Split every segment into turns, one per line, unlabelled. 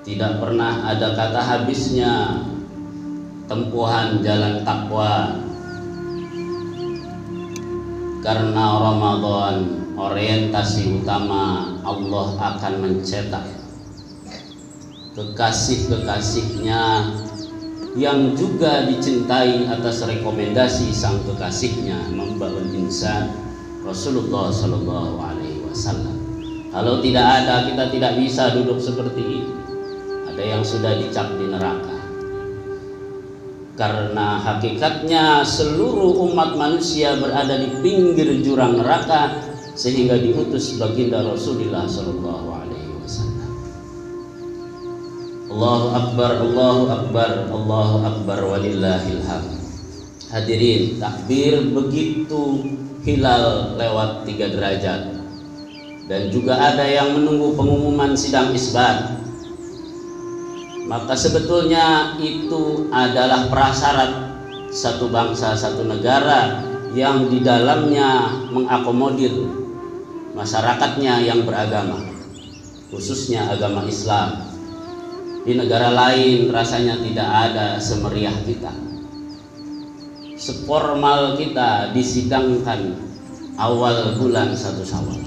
tidak pernah ada kata habisnya tempuhan jalan takwa. Karena Ramadan orientasi utama Allah akan mencetak kekasih-kekasihnya yang juga dicintai atas rekomendasi sang kekasihnya membawa insan Rasulullah Sallallahu Alaihi Wasallam. Kalau tidak ada, kita tidak bisa duduk seperti ini. Ada yang sudah dicap di neraka. Karena hakikatnya seluruh umat manusia berada di pinggir jurang neraka, sehingga diutus baginda Rasulullah Sallallahu Alaihi Wasallam. Allahu Akbar, Allahu Akbar, Allahu Akbar, walillahil hamd. Hadirin, takbir begitu hilal lewat 3 derajat, dan juga ada yang menunggu pengumuman sidang isbat. Maka sebetulnya itu adalah prasyarat satu bangsa, satu negara yang di dalamnya mengakomodir masyarakatnya yang beragama, khususnya agama Islam. Di negara lain rasanya tidak ada semeriah kita, seformal kita disidangkan awal bulan 1 Syawal.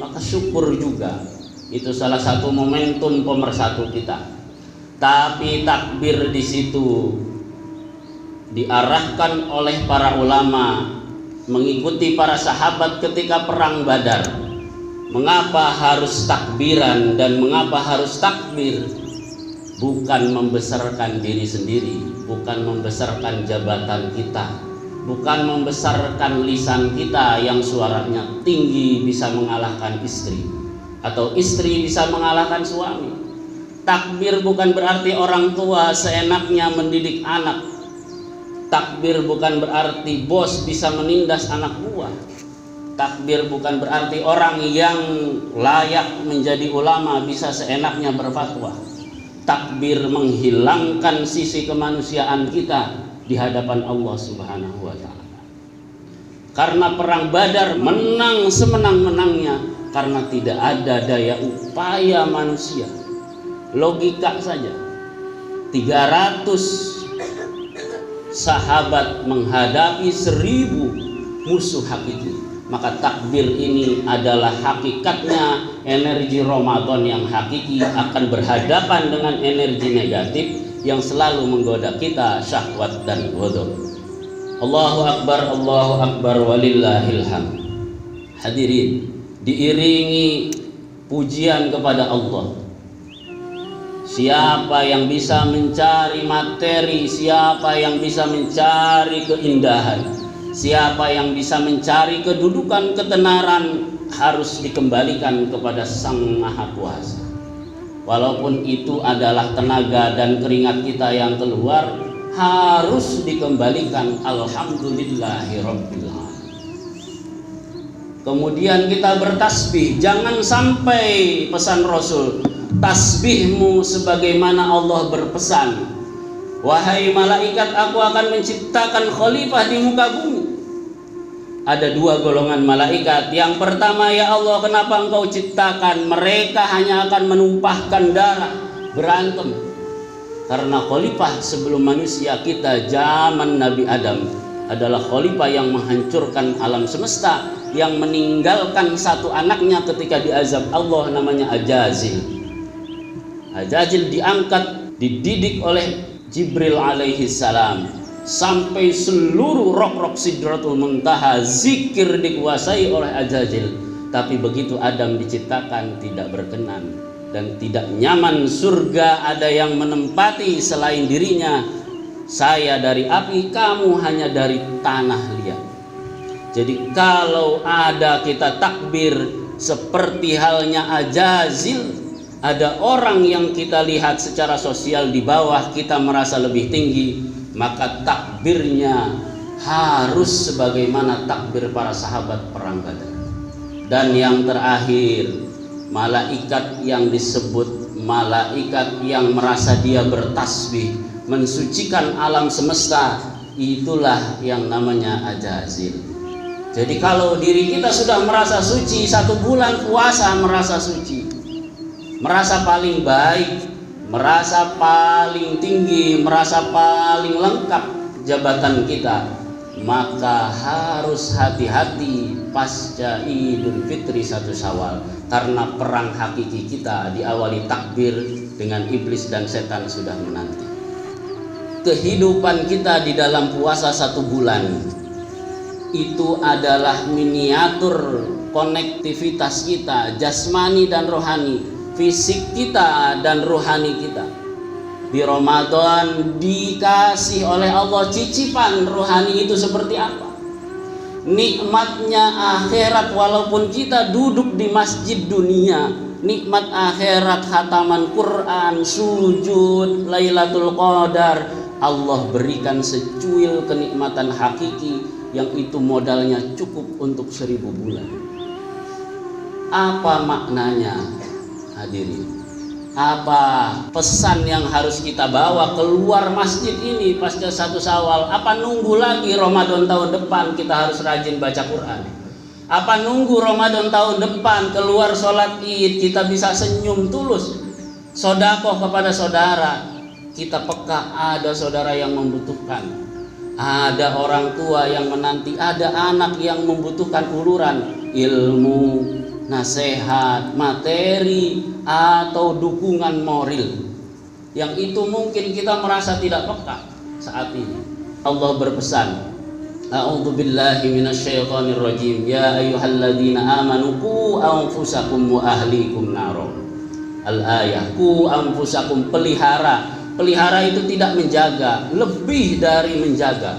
Maka syukur juga, itu salah satu momentum pemersatu kita. Tapi takbir di situ diarahkan oleh para ulama mengikuti para sahabat ketika perang Badar. Mengapa harus takbiran dan mengapa harus takbir? Bukan membesarkan diri sendiri, bukan membesarkan jabatan kita, bukan membesarkan lisan kita yang suaranya tinggi bisa mengalahkan istri, atau istri bisa mengalahkan suami. Takbir bukan berarti orang tua seenaknya mendidik anak. Takbir bukan berarti bos bisa menindas anak buah. Takbir bukan berarti orang yang layak menjadi ulama bisa seenaknya berfatwa. Takbir menghilangkan sisi kemanusiaan kita di hadapan Allah Subhanahu wa Ta'ala. Karena perang Badar menang semenang-menangnya karena tidak ada daya upaya manusia. Logika saja, 300 sahabat menghadapi 1000 musuh hakiki. Maka takbir ini adalah hakikatnya energi Ramadan yang hakiki akan berhadapan dengan energi negatif yang selalu menggoda kita, syahwat dan ghadab. Allahu Akbar, walillahil hamd. Hadirin, diiringi pujian kepada Allah. Siapa yang bisa mencari materi, siapa yang bisa mencari keindahan, siapa yang bisa mencari kedudukan ketenaran, harus dikembalikan kepada Sang Maha Kuasa. Walaupun itu adalah tenaga dan keringat kita yang keluar, harus dikembalikan. Alhamdulillahirabbil alamin. Kemudian kita bertasbih. Jangan sampai pesan Rasul, tasbihmu sebagaimana Allah berpesan, wahai malaikat, aku akan menciptakan khalifah di muka bumi. Ada 2 golongan malaikat. Yang pertama, ya Allah, kenapa engkau ciptakan mereka hanya akan menumpahkan darah, berantem. Karena khalifah sebelum manusia kita zaman Nabi Adam adalah khalifah yang menghancurkan alam semesta, yang meninggalkan 1 anaknya ketika diazab Allah, namanya Ajazil. Ajazil diangkat, dididik oleh Jibril alaihi salam sampai seluruh rok-rok Sidratul Muntaha zikir dikuasai oleh Ajazil. Tapi begitu Adam diciptakan tidak berkenan dan tidak nyaman. Surga ada yang menempati selain dirinya. Saya dari api, kamu hanya dari tanah liat. Jadi kalau ada kita takbir seperti halnya Ajazil, ada orang yang kita lihat secara sosial di bawah, kita merasa lebih tinggi, maka takbirnya harus sebagaimana takbir para sahabat perang Badar. Dan yang terakhir, malaikat yang disebut malaikat yang merasa dia bertasbih, mensucikan alam semesta, itulah yang namanya Ajazil. Jadi kalau diri kita sudah merasa suci, 1 bulan puasa merasa suci, merasa paling baik, merasa paling tinggi, merasa paling lengkap jabatan kita, maka harus hati-hati pasca Idul Fitri 1 Syawal, karena perang hakiki kita diawali takbir dengan iblis dan setan sudah menanti. Kehidupan kita di dalam puasa 1 bulan itu adalah miniatur konektivitas kita, jasmani dan rohani, fisik kita dan rohani kita. Di Ramadan dikasih oleh Allah cicipan rohani itu seperti apa, nikmatnya akhirat. Walaupun kita duduk di masjid dunia, nikmat akhirat, khataman Quran, sujud, Lailatul Qadar, Allah berikan secuil kenikmatan hakiki yang itu modalnya cukup untuk 1000 bulan. Apa maknanya, hadirin? Apa pesan yang harus kita bawa keluar masjid ini pasca 1 Syawal? Apa nunggu lagi Ramadan tahun depan kita harus rajin baca Quran? Apa nunggu Ramadan tahun depan keluar sholat Id kita bisa senyum tulus, sedekah kepada saudara? Kita peka ada saudara yang membutuhkan, ada orang tua yang menanti, ada anak yang membutuhkan uluran ilmu, nasihat, materi, atau dukungan moral. Yang itu mungkin kita merasa tidak peka saat ini. Allah berpesan, A'udzu billahi minasyaitonir rajim. Ya ayyuhalladzina amanu qu anfusakum wa ahlikum naro. Al-ayah, qu anfusakum, pelihara. Pelihara itu tidak menjaga, lebih dari menjaga.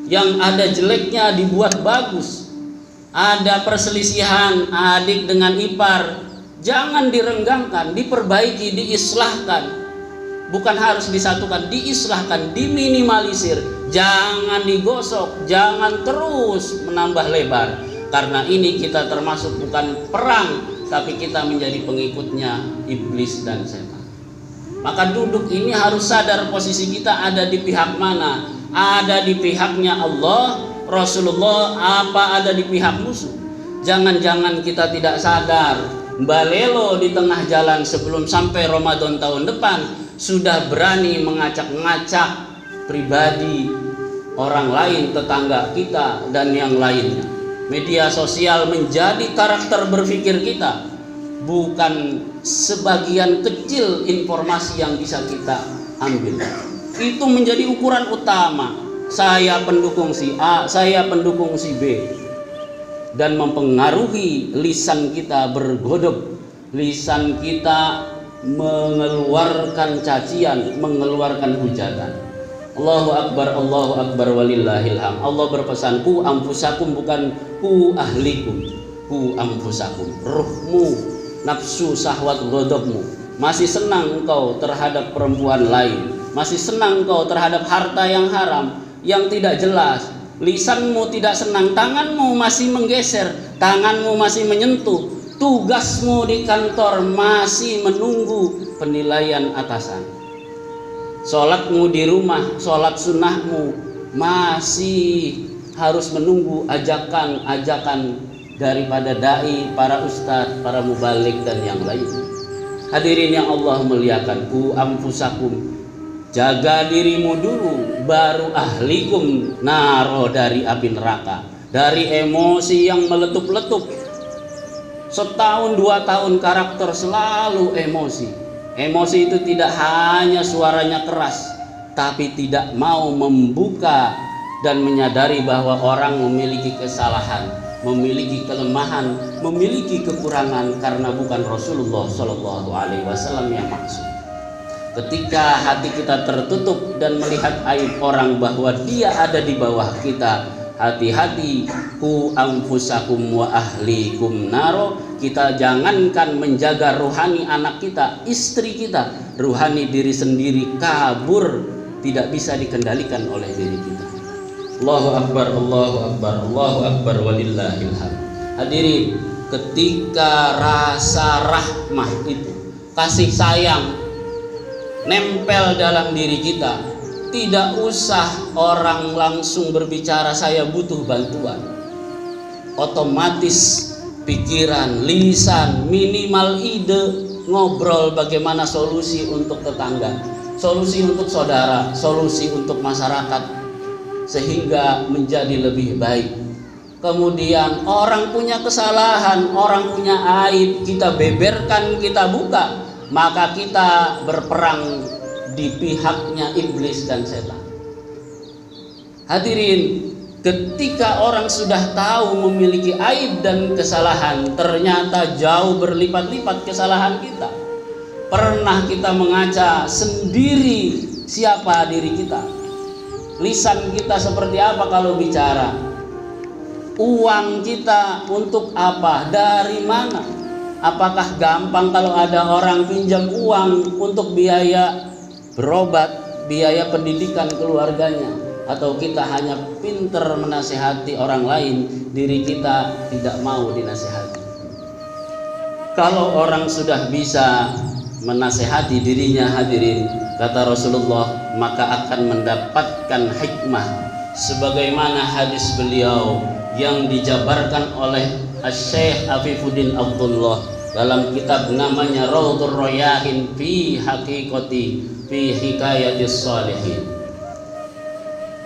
Yang ada jeleknya dibuat bagus. Ada perselisihan adik dengan ipar, jangan direnggangkan, diperbaiki, diislahkan. Bukan harus disatukan, diislahkan, diminimalisir. Jangan digosok, jangan terus menambah lebar. Karena ini kita termasuk bukan perang, tapi kita menjadi pengikutnya iblis dan setan. Maka duduk ini harus sadar posisi kita ada di pihak mana. Ada di pihaknya Allah, Rasulullah, apa ada di pihak musuh. Jangan-jangan kita tidak sadar, balelo di tengah jalan sebelum sampai Ramadan tahun depan sudah berani mengacak-ngacak pribadi orang lain, tetangga kita dan yang lainnya. Media sosial menjadi karakter berpikir kita, bukan sebagian kecil informasi yang bisa kita ambil. Itu menjadi ukuran utama. Saya pendukung si A, saya pendukung si B, dan mempengaruhi lisan kita bergodok, lisan kita mengeluarkan cacian, mengeluarkan hujatan. Allahu Akbar walillahil hamd. Allah berpesan, ku anfusakum, bukan ku ahlikum, ku anfusakum. Ruhmu, nafsu, syahwat, ghadabmu, masih senang engkau terhadap perempuan lain, masih senang engkau terhadap harta yang haram, yang tidak jelas. Lisanmu tidak senang, tanganmu masih menggeser, tanganmu masih menyentuh, tugasmu di kantor masih menunggu penilaian atasan. Sholatmu di rumah, sholat sunnahmu masih harus menunggu ajakan-ajakan daripada dai, para ustadz, para mubalik dan yang lain. Hadirin yang Allah muliakan, ku anfusakum, jaga dirimu dulu, baru ahlikum naro, dari api neraka, dari emosi yang meletup-letup. Setahun 2 tahun karakter selalu emosi. Emosi itu tidak hanya suaranya keras, tapi tidak mau membuka dan menyadari bahwa orang memiliki kesalahan, memiliki kelemahan, memiliki kekurangan, karena bukan Rasulullah Shallallahu Alaihi Wasallam yang maksud. Ketika hati kita tertutup dan melihat aib orang bahwa dia ada di bawah kita, hati-hati, ku anfusakum wa ahlikum naro. Kita jangankan menjaga rohani anak kita, istri kita, rohani diri sendiri kabur, tidak bisa dikendalikan oleh diri kita. Allahu Akbar, Allahu Akbar, Allahu Akbar walillahil hamd. Hadirin, ketika rasa rahmah itu, kasih sayang nempel dalam diri kita, tidak usah orang langsung berbicara saya butuh bantuan, otomatis pikiran, lisan, minimal ide ngobrol bagaimana solusi untuk tetangga, solusi untuk saudara, solusi untuk masyarakat, sehingga menjadi lebih baik. Kemudian orang punya kesalahan, orang punya aib, kita beberkan, kita buka, maka kita berperang di pihaknya iblis dan setan. Hadirin, ketika orang sudah tahu memiliki aib dan kesalahan, ternyata jauh berlipat-lipat kesalahan kita. Pernah kita mengaca sendiri siapa diri kita, lisan kita seperti apa kalau bicara, uang kita untuk apa, dari mana, apakah gampang kalau ada orang pinjam uang untuk biaya berobat, biaya pendidikan keluarganya, atau kita hanya pinter menasihati orang lain, diri kita tidak mau dinasihati. Kalau orang sudah bisa menasihati dirinya, hadirin, kata Rasulullah, maka akan mendapatkan hikmah sebagaimana hadis beliau yang dijabarkan oleh Syekh Afifuddin Abdullah dalam kitab namanya Raudhur Rayyahin fi Haqiqati fi Hikayatis Shalihin.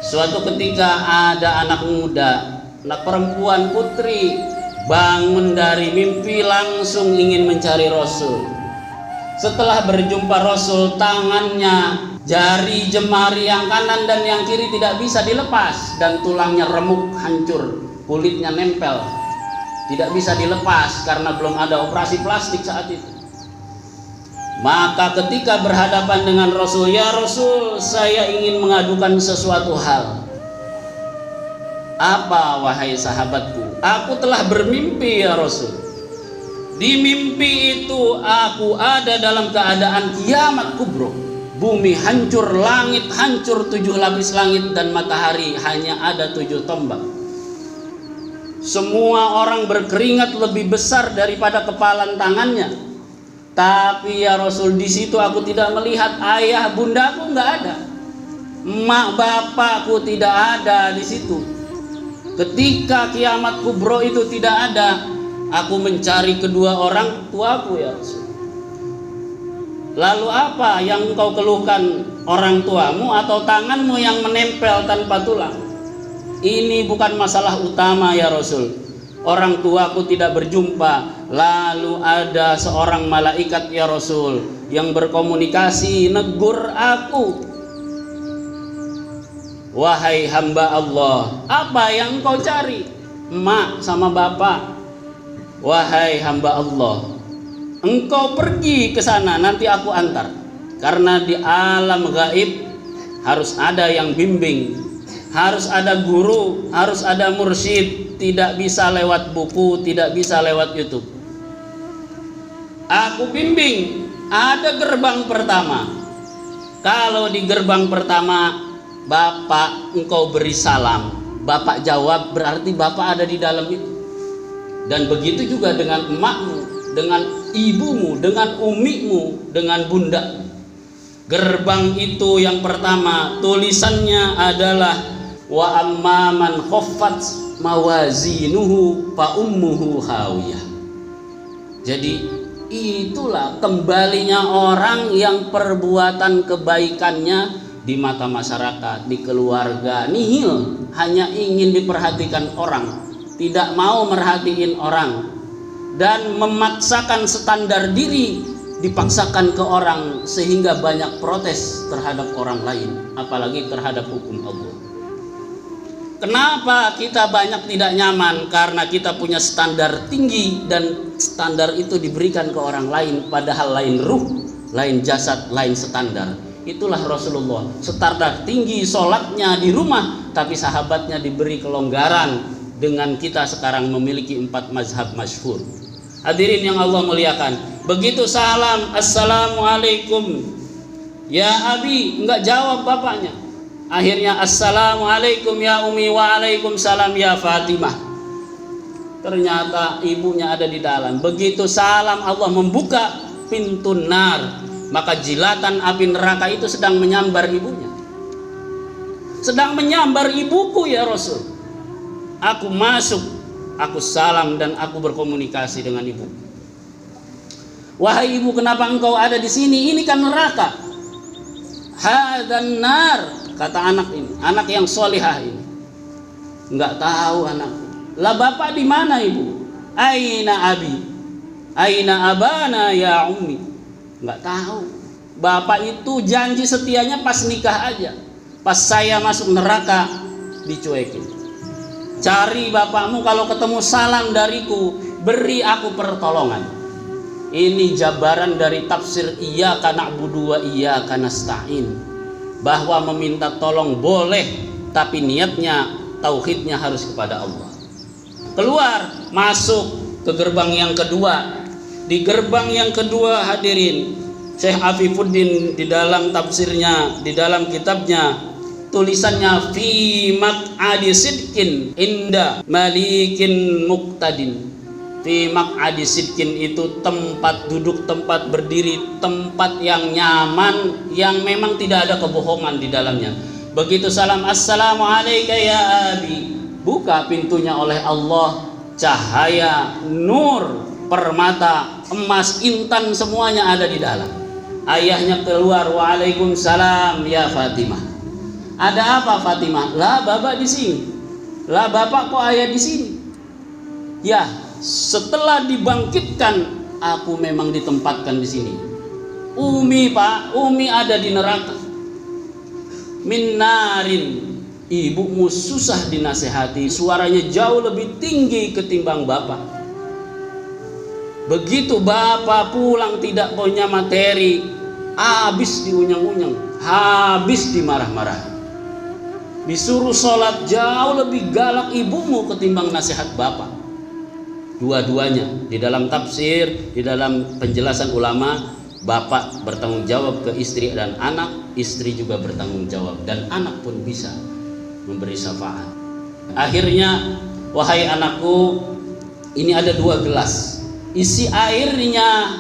Suatu ketika ada anak muda, anak perempuan, putri, bangun dari mimpi langsung ingin mencari Rasul. Setelah berjumpa Rasul, tangannya, jari jemari yang kanan dan yang kiri tidak bisa dilepas, dan tulangnya remuk, hancur, kulitnya nempel, tidak bisa dilepas karena belum ada operasi plastik saat itu. Maka ketika berhadapan dengan Rasul, ya Rasul, saya ingin mengadukan sesuatu hal. Apa wahai sahabatku? Aku telah bermimpi ya Rasul. Di mimpi itu aku ada dalam keadaan kiamat kubro. Bumi hancur, langit hancur, 7 lapis langit, dan matahari hanya ada 7 tombak. Semua orang berkeringat lebih besar daripada kepalan tangannya. Tapi ya Rasul, di situ aku tidak melihat ayah bundaku, nggak ada. Emak bapakku tidak ada di situ. Ketika kiamat kubro itu tidak ada, aku mencari kedua orang tuaku ya Rasul. Lalu apa yang engkau keluhkan, orang tuamu atau tanganmu yang menempel tanpa tulang? Ini bukan masalah utama ya Rasul. Orang tuaku tidak berjumpa. Lalu ada seorang malaikat ya Rasul yang berkomunikasi, negur aku. Wahai hamba Allah, apa yang engkau cari? Emak sama bapak. Wahai hamba Allah, engkau pergi ke sana, nanti aku antar. Karena di alam gaib harus ada yang bimbing, harus ada guru, harus ada mursyid. Tidak bisa lewat buku, tidak bisa lewat YouTube. Aku bimbing, ada gerbang pertama. Kalau di gerbang pertama, bapak engkau beri salam, bapak jawab, berarti bapak ada di dalam itu. Dan begitu juga dengan emakmu, dengan ibumu, dengan umimu, dengan bunda. Gerbang itu yang pertama, tulisannya adalah wa amman khaffat mawazinuhu fa ummuhu hawiyah. Jadi itulah kembalinya orang yang perbuatan kebaikannya di mata masyarakat, di keluarga nihil, hanya ingin diperhatikan orang, tidak mau merhatiin orang, dan memaksakan standar diri, dipaksakan ke orang, sehingga banyak protes terhadap orang lain, apalagi terhadap hukum Allah. Kenapa kita banyak tidak nyaman? Karena kita punya standar tinggi, dan standar itu diberikan ke orang lain, padahal lain ruh, lain jasad, lain standar. Itulah Rasulullah, standar tinggi sholatnya di rumah, tapi sahabatnya diberi kelonggaran. Dengan kita sekarang memiliki 4 mazhab masyhur. Hadirin yang Allah muliakan, begitu salam, assalamualaikum ya abi, enggak jawab bapaknya. Akhirnya assalamualaikum ya umi, waalaikumsalam ya Fatimah. Ternyata ibunya ada di dalam. Begitu salam, Allah membuka pintu nar, maka jilatan api neraka itu sedang menyambar ibunya. Sedang menyambar ibuku ya Rasul. Aku masuk, aku salam, dan aku berkomunikasi dengan ibu. Wahai ibu, kenapa engkau ada di sini? Ini kan neraka. Hadan nar, kata anak ini, anak yang solihah ini. Enggak tahu anakku. Lah bapak di mana ibu? Aina abi? Aina abana ya ummi? Enggak tahu. Bapak itu janji setianya pas nikah aja. Pas saya masuk neraka dicuekin. Cari bapakmu, kalau ketemu salam dariku, beri aku pertolongan. Ini jabaran dari tafsir iyyaka na'budu wa iyyaka nasta'in, bahwa meminta tolong boleh, tapi niatnya, tauhidnya harus kepada Allah. Keluar, masuk ke gerbang yang kedua. Di gerbang yang kedua hadirin, Syekh Afifuddin di dalam tafsirnya, di dalam kitabnya, tulisannya fi maq'adi sidqin inda malikin muqtadin. Fi maq'adi sidqin itu tempat duduk, tempat berdiri, tempat yang nyaman, yang memang tidak ada kebohongan di dalamnya. Begitu salam, assalamu alayka ya abi, buka pintunya oleh Allah, cahaya, nur, permata, emas, intan, semuanya ada di dalam. Ayahnya keluar, waalaikumsalam ya Fatimah. Ada apa Fatimah? Lah bapak di sini. Lah bapak kok ayah di sini? Ya, setelah dibangkitkan aku memang ditempatkan di sini. Umi pak, Umi ada di neraka. Min narin, ibumu susah dinasehati, suaranya jauh lebih tinggi ketimbang bapak. Begitu bapak pulang tidak punya materi, habis diunyang-unyang, habis dimarah-marah. Disuruh sholat, jauh lebih galak ibumu ketimbang nasihat bapak. Dua-duanya di dalam tafsir, di dalam penjelasan ulama, bapak bertanggung jawab ke istri dan anak, istri juga bertanggung jawab, dan anak pun bisa memberi syafaat. Akhirnya, wahai anakku, ini ada 2 gelas. Isi airnya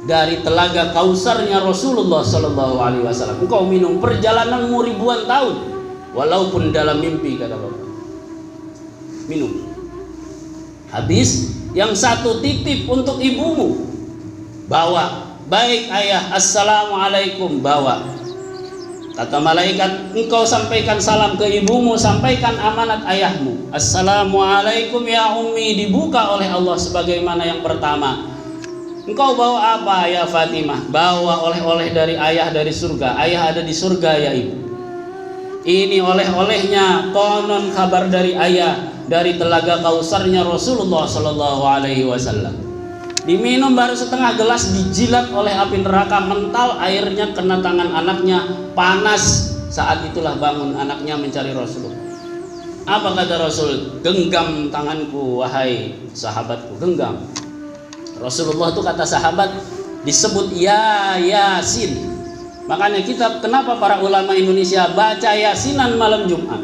dari telaga Kausarnya Rasulullah Sallallahu Alaihi Wasallam. Engkau minum, perjalananmu ribuan tahun, walaupun dalam mimpi, kata bapak. Minum. Habis, yang satu titip untuk ibumu, bawa. Baik ayah, assalamualaikum, bawa. Kata malaikat, engkau sampaikan salam ke ibumu, sampaikan amanat ayahmu. Assalamualaikum ya ummi, dibuka oleh Allah sebagaimana yang pertama. Engkau bawa apa ya Fatimah? Bawa oleh-oleh dari ayah dari surga. Ayah ada di surga ya ibu. Ini oleh-olehnya, konon kabar dari ayah, dari telaga Kausarnya Rasulullah Sallallahu Alaihi Wasallam. Diminum baru setengah gelas, dijilat oleh api neraka, mental, airnya kena tangan anaknya, panas. Saat itulah bangun anaknya mencari Rasulullah. Apa kata Rasul? Genggam tanganku wahai sahabatku, genggam. Rasulullah itu kata sahabat disebut ya Yasin. Makanya kita, kenapa para ulama Indonesia baca Yasinan malam Jumat?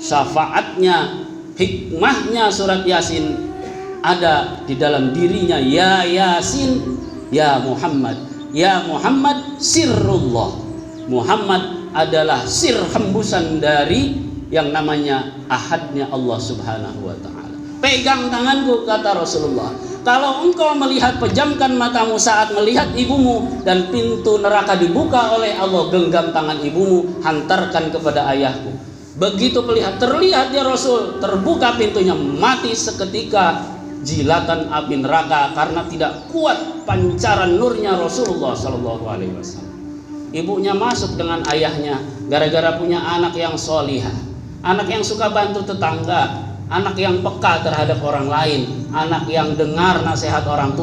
Syafaatnya, hikmahnya surat Yasin ada di dalam dirinya. Ya Yasin, ya Muhammad. Ya Muhammad sirrullah. Muhammad adalah sir, hembusan dari yang namanya ahadnya Allah Subhanahu wa ta'ala. Pegang tanganku, kata Rasulullah. Kalau engkau melihat, pejamkan matamu saat melihat ibumu dan pintu neraka dibuka oleh Allah, genggam tangan ibumu, hantarkan kepada ayahku. Begitu terlihat ya Rasul, terbuka pintunya, mati seketika jilatan api neraka karena tidak kuat pancaran nurnya Rasulullah Sallallahu Alaihi Wasallam. Ibunya masuk dengan ayahnya gara-gara punya anak yang solihah, anak yang suka bantu tetangga, anak yang peka terhadap orang lain, anak yang dengar nasihat orang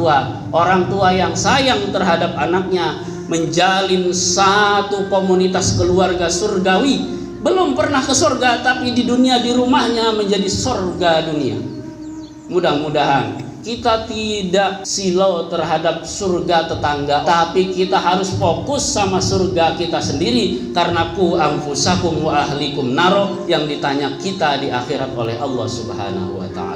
tua yang sayang terhadap anaknya, menjalin satu komunitas keluarga surgawi. Belum pernah ke surga, tapi di dunia, di rumahnya menjadi surga dunia. Mudah-mudahan kita tidak silau terhadap surga tetangga, tapi kita harus fokus sama surga kita sendiri, karena ku anfusakum wa ahlikum naro, yang ditanya kita di akhirat oleh Allah Subhanahu wa ta'ala.